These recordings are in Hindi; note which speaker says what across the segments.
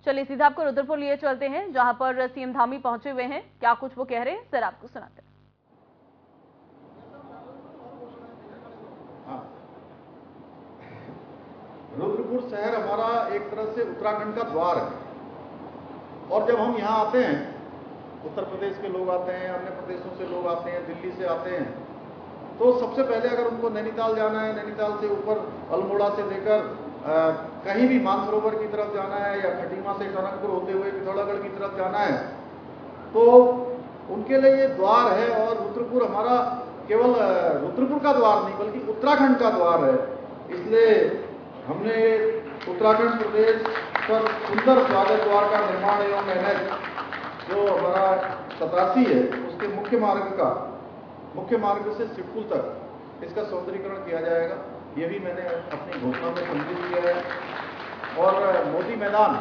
Speaker 1: चलिए सीधा आपको रुद्रपुर लिए चलते हैं, जहां पर सीएम धामी पहुंचे हुए हैं। क्या कुछ वो कह रहे हैं, सर आपको सुनाते हैं।
Speaker 2: रुद्रपुर शहर हमारा एक तरह से उत्तराखंड का द्वार है, और जब हम यहाँ आते हैं, उत्तर प्रदेश के लोग आते हैं, अन्य प्रदेशों से लोग आते हैं, दिल्ली से आते हैं, तो सबसे पहले अगर उनको नैनीताल जाना है, नैनीताल से ऊपर अल्मोड़ा से लेकर कहीं भी मानसरोवर की तरफ जाना है, या खटीमा से टनकपुर होते हुए पिथौरागढ़ की तरफ जाना है, तो उनके लिए ये द्वार है। और रुद्रपुर हमारा केवल रुद्रपुर का द्वार नहीं, बल्कि उत्तराखंड का द्वार है। इसलिए हमने उत्तराखंड प्रदेश पर सुंदर स्वागत द्वार का निर्माण एवं एनएच जो हमारा 87 है, उसके मुख्य मार्ग से सिडकुल तक इसका सौंदर्यीकरण किया जाएगा। ये भी मैंने अपनी घोषणा में सम्मिलित किया है। और मोदी मैदान,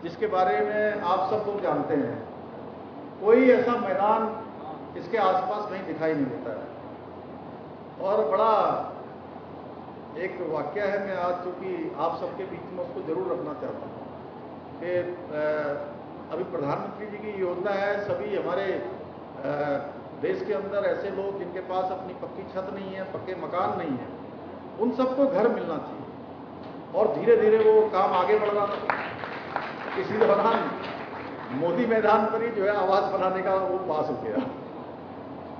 Speaker 2: जिसके बारे में आप सब लोग जानते हैं, कोई ऐसा मैदान इसके आसपास कहीं दिखाई नहीं देता है। और बड़ा एक वाक्य है, मैं आज चूंकि आप सबके बीच में उसको जरूर रखना चाहता हूँ कि अभी प्रधानमंत्री जी की योजना है, सभी हमारे देश के अंदर ऐसे लोग जिनके पास अपनी पक्की छत नहीं है, पक्के मकान नहीं है, उन सबको घर मिलना चाहिए। और धीरे धीरे वो काम आगे बढ़ रहा था। इसी दौरान मोदी मैदान पर ही जो है आवास बनाने का वो पास हो गया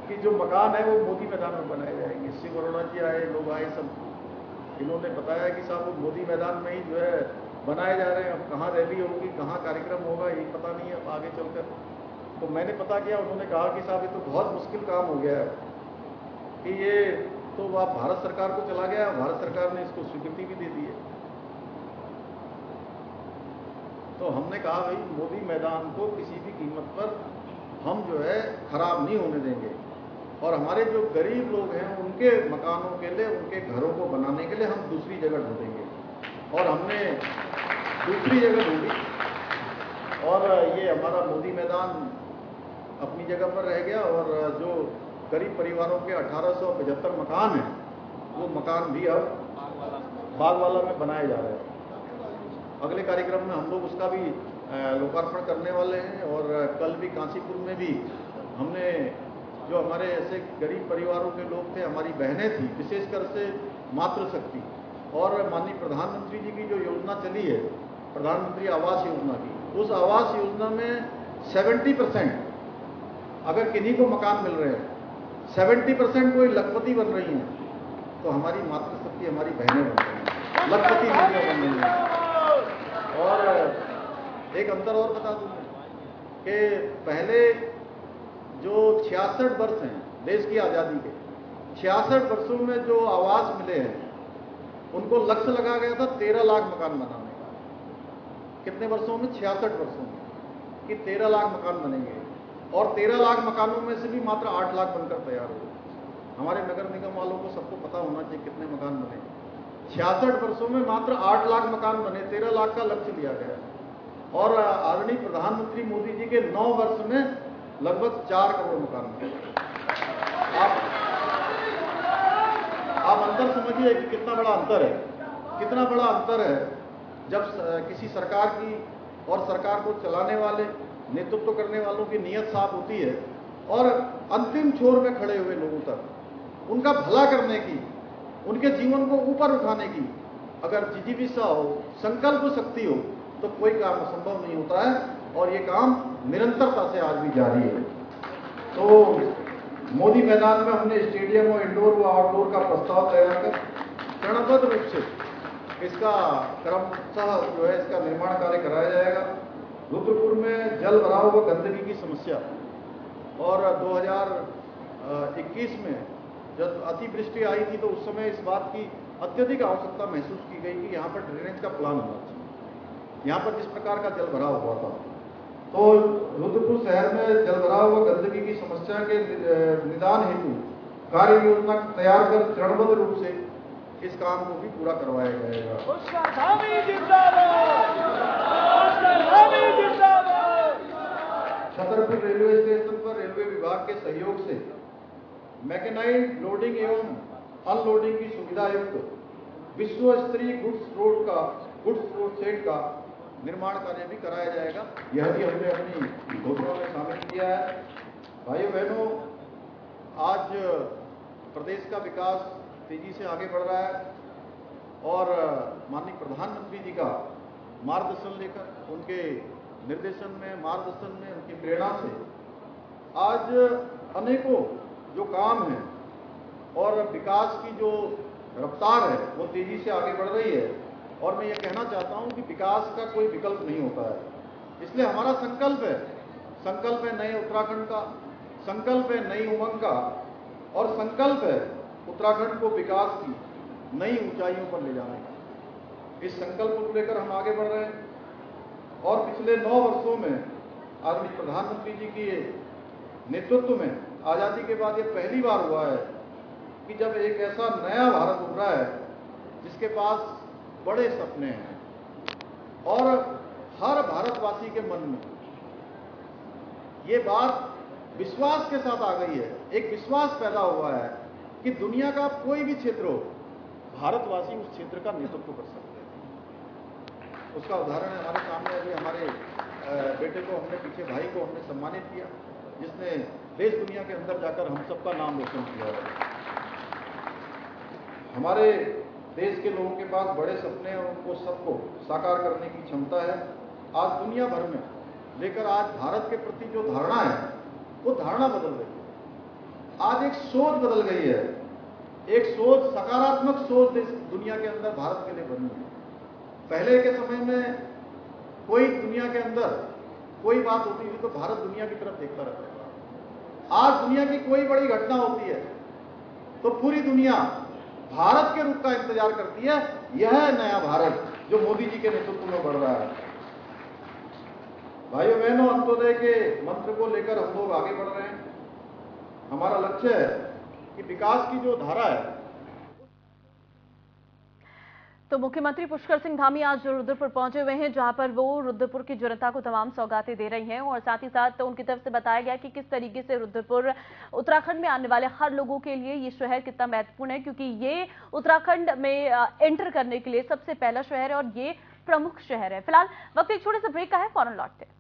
Speaker 2: कि जो मकान है वो मोदी मैदान में बनाए जाएंगे। शिव अरोड़ा जी आए, लोग आए, सब इन्होंने बताया कि साहब वो मोदी मैदान में ही जो है बनाए जा रहे हैं। अब कहाँ रैली होगी, कहाँ कार्यक्रम होगा, ये पता नहीं है अब आगे चलकर। तो मैंने पता किया, उन्होंने कहा कि साहब ये तो बहुत मुश्किल काम हो गया है कि ये तो आप भारत सरकार को चला गया, भारत सरकार ने इसको स्वीकृति भी दे दी है। तो हमने कहा भाई मोदी मैदान को किसी भी कीमत पर हम जो है खराब नहीं होने देंगे, और हमारे जो गरीब लोग हैं उनके मकानों के लिए, उनके घरों को बनाने के लिए हम दूसरी जगह ढूंढेंगे। और हमने दूसरी जगह ढूंढी, और ये हमारा मोदी मैदान अपनी जगह पर रह गया। और जो गरीब परिवारों के 1875 मकान हैं, वो मकान भी अब बागवाला में बनाए जा रहे हैं। अगले कार्यक्रम में हम लोग उसका भी लोकार्पण करने वाले हैं। और कल भी काशीपुर में भी हमने जो हमारे ऐसे गरीब परिवारों के लोग थे, हमारी बहनें थी, विशेषकर से मातृशक्ति, और माननीय प्रधानमंत्री जी की जो योजना चली है, प्रधानमंत्री आवास योजना की, उस आवास योजना में 70% अगर किन्हीं को मकान मिल रहे हैं, 70% कोई लखपति बन रही हैं, तो हमारी मातृशक्ति, हमारी बहनें बन रही हैं, लखपति बेटियां बन रही हैं। और एक अंतर और बता दूं कि पहले जो 66 वर्ष हैं देश की आज़ादी के, 66 वर्षों में जो आवास मिले हैं, उनको लक्ष्य लगा गया था 13 लाख मकान बनाने का। कितने वर्षों में? 66 वर्षों में, कि 13 लाख मकान बनेंगे। और 13 लाख मकानों में से भी मात्र 8 लाख बनकर तैयार हुए। हमारे नगर निगम वालों को सबको पता होना चाहिए कितने मकान बने। 66 वर्षों में मात्र 8 लाख मकान बने, 13 लाख का लक्ष्य लिया गया। और आदरणीय प्रधानमंत्री मोदी जी के 9 वर्ष में लगभग 4 करोड़ मकान बने। आप अंतर समझिए कि कितना बड़ा अंतर है, कितना बड़ा अंतर है जब किसी सरकार की और सरकार को चलाने वाले, नेतृत्व करने वालों की नीयत साफ होती है, और अंतिम छोर में खड़े हुए लोगों तक उनका भला करने की, उनके जीवन को ऊपर उठाने की अगर जिजीविषा हो, संकल्प शक्ति हो, तो कोई काम असंभव नहीं होता है। और ये काम निरंतरता से आज भी जारी है। तो मोदी मैदान में हमने स्टेडियम और इंडोर व आउटडोर का प्रस्ताव तैयार कर चरणबद्ध रूप से इसका क्रमशः जो है इसका निर्माण कार्य कराया जाएगा। रुद्रपुर में जल भराव व गंदगी की समस्या, और 2021 में जब अतिवृष्टि आई थी तो उस समय इस बात की अत्यधिक आवश्यकता महसूस की गई कि यहाँ पर ड्रेनेज का प्लान होना चाहिए। यहाँ पर जिस प्रकार का जल भराव हुआ था, तो रुद्रपुर शहर में जल भराव व गंदगी की समस्या के निदान हेतु कार्य योजना तैयार कर चरणबद्ध रूप से इस काम को भी पूरा करवाया जाएगा। छतरपुर रेलवे स्टेशन पर रेलवे विभाग के सहयोग से मैकेनाइज्ड लोडिंग एवं अनलोडिंग की सुविधा युक्त विश्व स्तरीय गुड्स रोड शेड का निर्माण कार्य भी कराया जाएगा। यह भी हमने अपनी घोषणा में शामिल किया है। भाइयों बहनों, आज प्रदेश का विकास तेजी से आगे बढ़ रहा है और माननीय प्रधानमंत्री जी का मार्गदर्शन लेकर, उनके निर्देशन में, मार्गदर्शन में, उनकी प्रेरणा से आज अनेकों जो काम हैं और विकास की जो रफ्तार है वो तेजी से आगे बढ़ रही है। और मैं ये कहना चाहता हूं कि विकास का कोई विकल्प नहीं होता है। इसलिए हमारा संकल्प है नए उत्तराखंड का, संकल्प है नई उमंग का और संकल्प है उत्तराखंड को विकास की नई ऊंचाइयों पर ले जाने का। इस संकल्प को लेकर हम आगे बढ़ रहे हैं और पिछले 9 वर्षों में आदरणीय प्रधानमंत्री जी के नेतृत्व में आजादी के बाद ये पहली बार हुआ है कि जब एक ऐसा नया भारत उभरा है जिसके पास बड़े सपने हैं और हर भारतवासी के मन में ये बात विश्वास के साथ आ गई है, एक विश्वास पैदा हुआ है कि दुनिया का कोई भी क्षेत्र हो, भारतवासी उस क्षेत्र का नेतृत्व कर सकते हैं। उसका उदाहरण है हमारे सामने। अभी हमारे बेटे को हमने, पीछे भाई को हमने सम्मानित किया, जिसने देश दुनिया के अंदर जाकर हम सबका नाम रोशन किया है। हमारे देश के लोगों के पास बड़े सपने हैं और उनको सबको साकार करने की क्षमता है। आज दुनिया भर में लेकर आज भारत के प्रति जो धारणा है वो धारणा बदल गई है। आज एक सोच बदल गई है, एक सोच, सकारात्मक सोच दुनिया के अंदर भारत के लिए बनी है। पहले के समय में कोई दुनिया के अंदर कोई बात होती थी तो भारत दुनिया की तरफ देखता रहता था। आज दुनिया की कोई बड़ी घटना होती है तो पूरी दुनिया भारत के रूप का इंतजार करती है। यह नया भारत जो मोदी जी के नेतृत्व में बढ़ रहा है। भाइयों बहनों, अंत्योदय के मंत्र को लेकर हम लोग आगे बढ़ रहे हैं। हमारा लक्ष्य है कि विकास की जो धारा है।
Speaker 1: तो मुख्यमंत्री पुष्कर सिंह धामी आज रुद्रपुर पहुंचे हुए हैं, जहां पर वो रुद्रपुर की जनता को तमाम सौगातें दे रही हैं और साथ ही साथ उनकी तरफ से बताया गया कि किस तरीके से रुद्रपुर उत्तराखंड में आने वाले हर लोगों के लिए ये शहर कितना महत्वपूर्ण है, क्योंकि ये उत्तराखंड में एंटर करने के लिए सबसे पहला शहर है और ये प्रमुख शहर है। फिलहाल वक्त एक छोटे से ब्रेक का है, फौरन लौटते हैं।